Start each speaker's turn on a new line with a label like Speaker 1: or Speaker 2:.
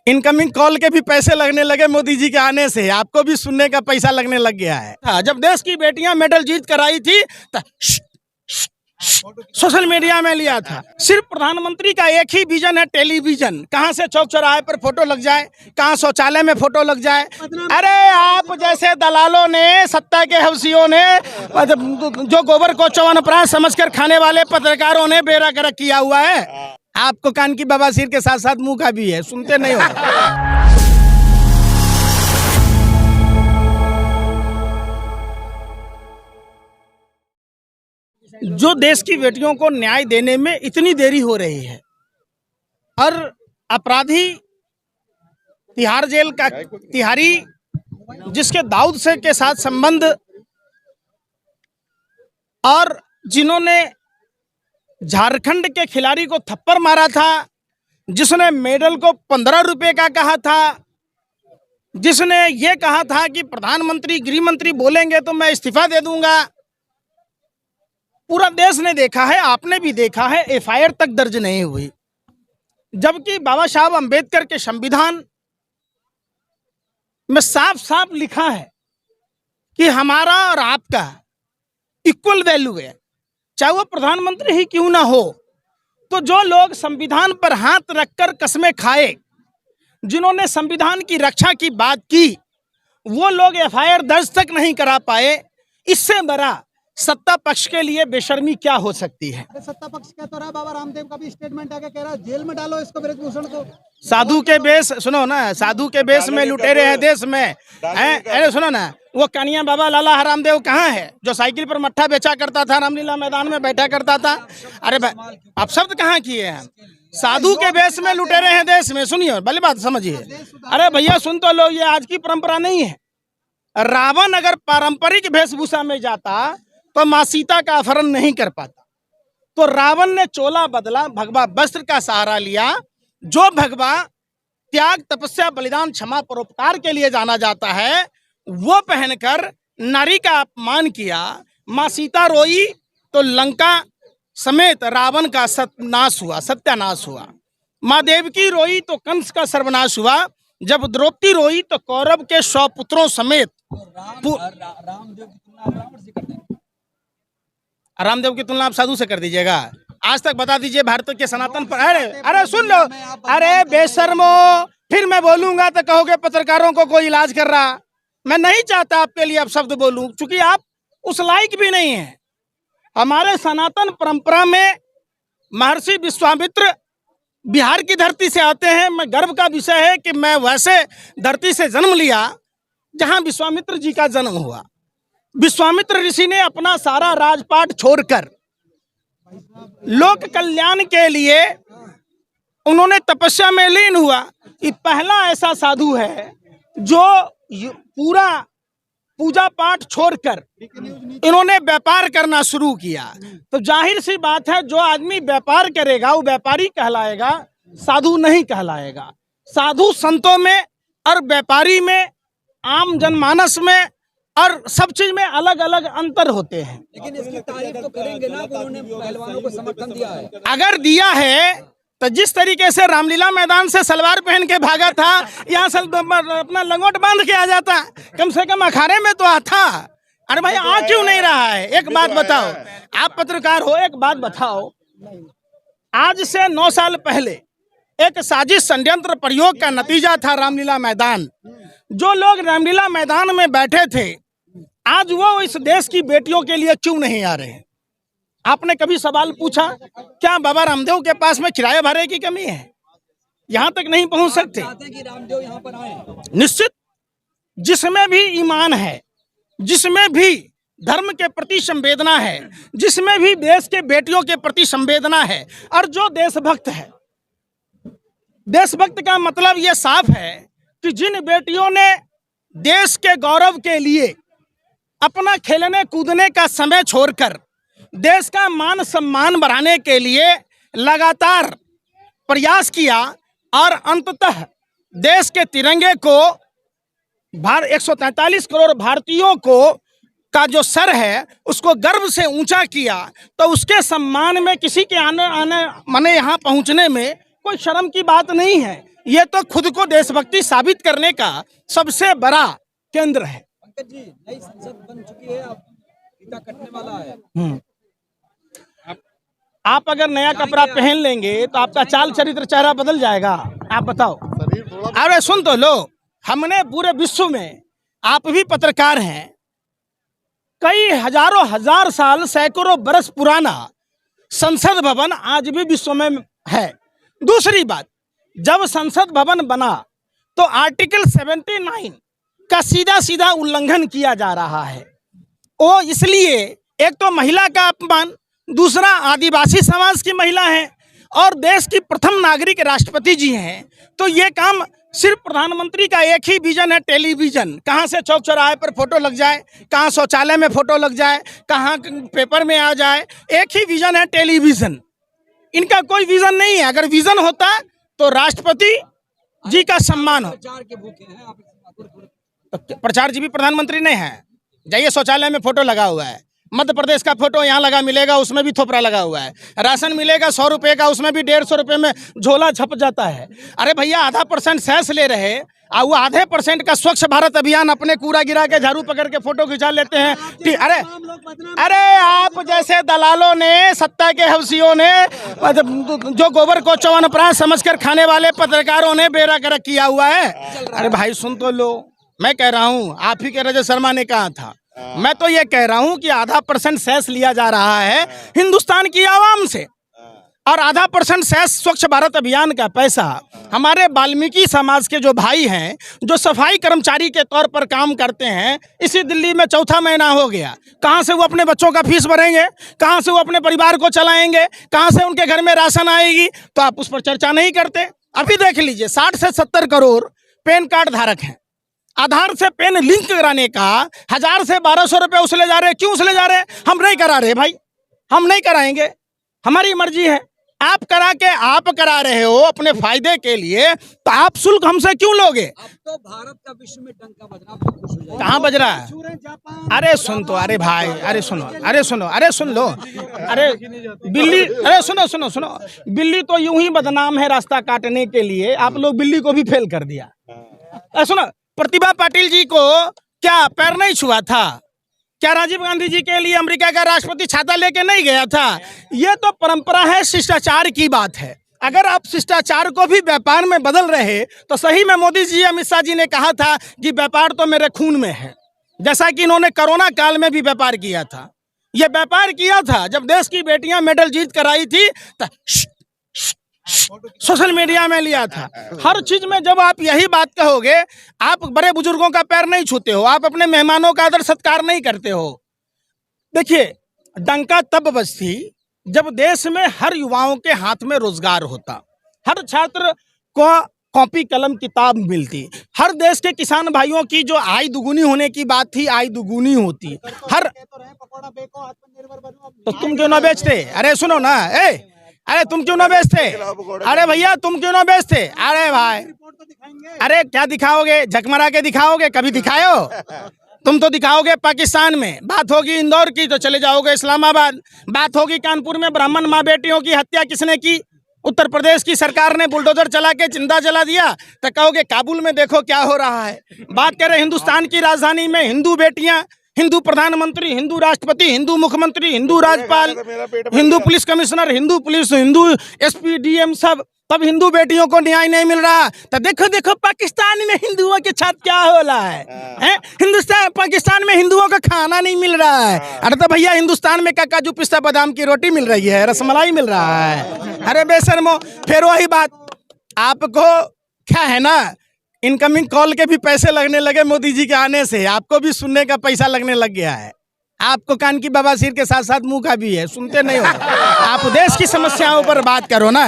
Speaker 1: Incoming call के भी पैसे लगने लगे मोदी जी के आने से, आपको भी सुनने का पैसा लगने लग गया है। जब देश की बेटियां मेडल जीत कर आई थी तो सोशल मीडिया में लिया था। सिर्फ प्रधानमंत्री का एक ही विजन है, टेलीविजन। कहां से चौक चौराहे पर फोटो लग जाए, कहां शौचालय में फोटो लग जाए। अरे आप जैसे दलालों ने, सत्ता के हवसियों ने, जो गोबर को च्यवनप्राश समझकर खाने वाले पत्रकारों ने बेड़ा गर्क किया हुआ है। आपको कान की बवासीर के साथ साथ मुंह का भी है, सुनते नहीं हो। जो देश की बेटियों को न्याय देने में इतनी देरी हो रही है और अपराधी तिहारी जिसके दाऊद से के साथ संबंध और जिन्होंने झारखंड के खिलाड़ी को थप्पड़ मारा था, जिसने मेडल को 15 रुपए का कहा था, जिसने ये कहा था कि प्रधानमंत्री गृह मंत्री बोलेंगे तो मैं इस्तीफा दे दूंगा। पूरा देश ने देखा है, आपने भी देखा है, एफआईआर तक दर्ज नहीं हुई। जबकि बाबा साहब अंबेडकर के संविधान में साफ साफ लिखा है कि हमारा और आपका इक्वल वैल्यू है, चाहे वो प्रधानमंत्री ही क्यों ना हो। तो जो लोग संविधान पर हाथ रखकर कस्में खाए, जिन्होंने संविधान की रक्षा की बात की, वो लोग एफआईआर दर्ज तक नहीं करा पाए। इससे बड़ा सत्ता पक्ष के लिए बेशर्मी क्या हो सकती है।
Speaker 2: सत्ता पक्ष कह तो रहा, बाबा रामदेव का भी स्टेटमेंट आके कह रहा है जेल में डालो इसको, ब्रजभूषण को।
Speaker 1: साधु के बेस, सुनो ना, साधु के बेस में लुटेरे हैं देश में हैं। अरे सुनो ना, वो कनिया बाबा लाला रामदेव कहाँ है, जो साइकिल पर मट्ठा बेचा करता था, रामलीला मैदान में बैठा करता था। अरे आप शब्द कहाँ किए हैं। साधु के बेस में लुटेरे हैं देश में। सुनिए, भली बात समझिए। अरे भैया सुन तो लो, ये आज की परंपरा नहीं है। रावण अगर पारंपरिक वेशभूषा में जाता तो माँ सीता का अपहरण नहीं कर पाता। तो रावण ने चोला बदला, भगवा वस्त्र का सहारा लिया। जो भगवा त्याग, तपस्या, बलिदान, क्षमा, परोपकार के लिए जाना जाता है, वो पहनकर नारी का अपमान किया। माँ सीता रोई तो लंका समेत रावण का सत्यानाश हुआ। माँ देवकी रोई तो कंस का सर्वनाश हुआ। जब द्रौपदी रोई तो कौरव के 100 पुत्रों समेत रामदेव की तुलना आप साधु से कर दीजिएगा। आज तक बता दीजिए भारत के सनातन पर। अरे सुन लो, अरे बेशर्मो, फिर मैं बोलूंगा तो कहोगे पत्रकारों को कोई इलाज कर रहा। मैं नहीं चाहता आपके लिए अब शब्द बोलूं, क्योंकि आप उस लायक भी नहीं है। हमारे सनातन परंपरा में महर्षि विश्वामित्र बिहार की धरती से आते हैं। मैं गर्व का विषय है कि मैं वैसे धरती से जन्म लिया जहां विश्वामित्र जी का जन्म हुआ। विश्वामित्र ऋषि ने अपना सारा राजपाट छोड़कर लोक कल्याण के लिए उन्होंने तपस्या में लीन हुआ। ये पहला ऐसा साधु है जो पूरा पूजा पाठ छोड़कर इन्होंने व्यापार करना शुरू किया। तो जाहिर सी बात है, जो आदमी व्यापार करेगा वो व्यापारी कहलाएगा, साधु नहीं कहलाएगा। साधु संतों में और व्यापारी में, आम जनमानस में और सब चीज में अलग अलग अंतर होते हैं।
Speaker 2: लेकिन इसकी तारीफ तो करेंगे ना, उन्होंने पहलवानों को समर्थन दिया है।
Speaker 1: अगर दिया है तो जिस तरीके से रामलीला मैदान से सलवार पहन के भागा था, यहाँ से अपना लंगोट बांध के आ जाता, कम से कम अखाड़े में तो आता। अरे भाई आ क्यों नहीं रहा है। एक बात बताओ, आप पत्रकार हो, एक बात बताओ, आज से 9 साल पहले एक साजिश षड्यंत्र प्रयोग का नतीजा था रामलीला मैदान। जो लोग रामलीला मैदान में बैठे थे, आज वो इस देश की बेटियों के लिए क्यों नहीं आ रहे हैं। आपने कभी सवाल पूछा क्या बाबा रामदेव के पास में किराया भाड़े की कमी है, यहाँ तक नहीं पहुँच सकते।
Speaker 2: कि रामदेव यहाँ पर आए।
Speaker 1: निश्चित, जिसमें भी ईमान है, जिसमें भी धर्म के प्रति संवेदना है, जिसमें भी देश के बेटियों के प्रति संवेदना है, और जो देशभक्त है। देशभक्त का मतलब ये साफ है कि जिन बेटियों ने देश के गौरव के लिए अपना खेलने कूदने का समय छोड़कर देश का मान सम्मान बढ़ाने के लिए लगातार प्रयास किया और अंततः देश के तिरंगे को 143 करोड़ भारतीयों को का जो सर है उसको गर्व से ऊंचा किया, तो उसके सम्मान में किसी के आने माने यहाँ पहुँचने में कोई शर्म की बात नहीं है। ये तो खुद को देशभक्ति साबित करने का सबसे बड़ा केंद्र है।
Speaker 2: पंकज जी, नई संसद बन चुकी है, अब फीता कटने वाला है।
Speaker 1: आप अगर नया कपड़ा पहन लेंगे तो आपका चाल चरित्र चेहरा बदल जाएगा। आप बताओ। अरे सुन तो लो, हमने पूरे विश्व में, आप भी पत्रकार हैं, कई हजारों हजार साल सैकड़ों बरस पुराना संसद भवन आज भी विश्व में है। दूसरी बात, जब संसद भवन बना तो आर्टिकल 79 का सीधा सीधा उल्लंघन किया जा रहा है। वो इसलिए, एक तो महिला का अपमान, दूसरा आदिवासी समाज की महिला है और देश की प्रथम नागरिक राष्ट्रपति जी हैं। तो ये काम सिर्फ प्रधानमंत्री का एक ही विजन है, टेलीविजन। कहाँ से चौक चौराहे पर फोटो लग जाए, कहाँ शौचालय में फोटो लग जाए, कहाँ पेपर में आ जाए, एक ही विजन है, टेलीविजन। इनका कोई विजन नहीं है। अगर विजन होता तो राष्ट्रपति जी का सम्मान हो।
Speaker 2: प्रचार के भूखे हैं आप।
Speaker 1: तो प्रचार जी भी प्रधानमंत्री नहीं है। जाइए, शौचालय में फोटो लगा हुआ है, मध्य प्रदेश का फोटो यहाँ लगा मिलेगा, उसमें भी थोपड़ा लगा हुआ है। राशन मिलेगा 100 रुपये का, उसमें भी 150 रुपये में झोला छप जाता है। अरे भैया, आधा % सेस ले रहे और वो आधे % का स्वच्छ भारत अभियान अपने कूड़ा गिरा के झाड़ू पकड़ के फोटो खिंचा लेते हैं। अरे आप जैसे दलालों ने, सत्ता के हवसियों ने, जो गोबर को च्यवनप्राश समझकर खाने वाले पत्रकारों ने बेड़ा गर्क किया हुआ है। अरे भाई सुन तो लो, मैं कह रहा हूँ, आप ही के रजत शर्मा ने कहा था, मैं तो ये कह रहा हूं कि आधा % सेस लिया जा रहा है हिंदुस्तान की आवाम से, और आधा % सेस स्वच्छ भारत अभियान का पैसा हमारे वाल्मीकि समाज के जो भाई हैं, जो सफाई कर्मचारी के तौर पर काम करते हैं, इसी दिल्ली में चौथा महीना हो गया। कहां से वो अपने बच्चों का फीस भरेंगे, कहां से वो अपने परिवार को चलाएंगे, कहां से उनके घर में राशन आएगी? तो आप उस पर चर्चा नहीं करते। अभी देख लीजिए, 60 से 70 करोड़ पैन कार्ड धारक हैं। आधार से पेन लिंक कराने का 1000 से 1200 रुपये उसले जा रहे हैं। क्यों उसले जा रहे हैं? हम नहीं करा रहे भाई, हम नहीं कराएंगे, हमारी मर्जी है। आप करा के आप करा रहे हो अपने फायदे के लिए, तो आप शुल्क हमसे क्यों लोगे?
Speaker 2: अब तो भारत का विश्व में डंका बज रहा है, खुश हो जाइए।
Speaker 1: कहाँ बज रहा है? अरे सुन तो, अरे भाई, अरे सुनो, अरे सुनो, अरे सुन लो, अरे बिल्ली, अरे सुनो सुनो सुनो, बिल्ली तो यूं ही बदनाम है रास्ता काटने के लिए, आप लोग बिल्ली को भी फेल कर दिया। अरे सुनो, प्रतिभा पाटिल जी को क्या पैर नहीं छुआ था? क्या राजीव गांधी जी के लिए अमेरिका का राष्ट्रपति छाता लेके नहीं गया था? ये तो परंपरा है, शिष्टाचार की बात है। अगर आप शिष्टाचार को भी व्यापार में बदल रहे तो सही में मोदी जी, अमित शाह जी ने कहा था कि व्यापार तो मेरे खून में है, जैसा कि इन्होंने कोरोना काल में भी व्यापार किया था। ये व्यापार किया था जब देश की बेटियां मेडल जीत कर आई थी, सोशल मीडिया में लिया था। हर चीज में जब आप यही बात कहोगे, आप बड़े बुजुर्गों का पैर नहीं छूते हो, आप अपने मेहमानों का आदर सत्कार नहीं करते हो। देखिए, डंका तब बजती जब देश में हर युवाओं के हाथ में रोजगार होता, हर छात्र को कॉपी कलम किताब मिलती, हर देश के किसान भाइयों की जो आय दुगुनी होने की बात थी, आय दुगुनी होती। हर तो तुम क्यों ना बेचते? अरे सुनो ना, अरे तुम क्यों ना बेचते? अरे भैया तुम क्यों ना बेचते? अरे भाई, अरे क्या दिखाओगे? झकमरा के दिखाओगे? कभी दिखाओ? तुम तो दिखाओगे पाकिस्तान में। बात होगी इंदौर की तो चले जाओगे इस्लामाबाद। बात होगी कानपुर में ब्राह्मण माँ बेटियों की हत्या किसने की, उत्तर प्रदेश की सरकार ने बुलडोजर चला के जिंदा जला दिया, तो कहोगे काबुल में देखो क्या हो रहा है। बात करें हिंदुस्तान की राजधानी में हिंदू बेटियां, हिंदू प्रधानमंत्री, हिंदू राष्ट्रपति, हिंदू मुख्यमंत्री, हिंदू राज्यपाल, Hindu police commissioner, Hindu police, Hindu SP DM, सब, तब हिंदू बेटियों को न्याय नहीं मिल रहा। तो देखो देखो पाकिस्तान में हिंदुओं के साथ क्या हो रहा है? हिंदुस्तान पाकिस्तान में हिंदुओं का खाना नहीं मिल रहा है। अरे तो भैया हिंदुस्तान में काजू पिस्ता बादाम की रोटी मिल रही है, रसमलाई मिल रहा है। अरे बेशर्मो, फिर वही बात, आपको क्या है ना, इनकमिंग कॉल के भी पैसे लगने लगे मोदी जी के आने से, आपको भी सुनने का पैसा लगने लग गया है। आपको कान की बवासीर के साथ साथ मुंह का भी है, सुनते नहीं हो। आप देश की समस्याओं पर बात करो ना।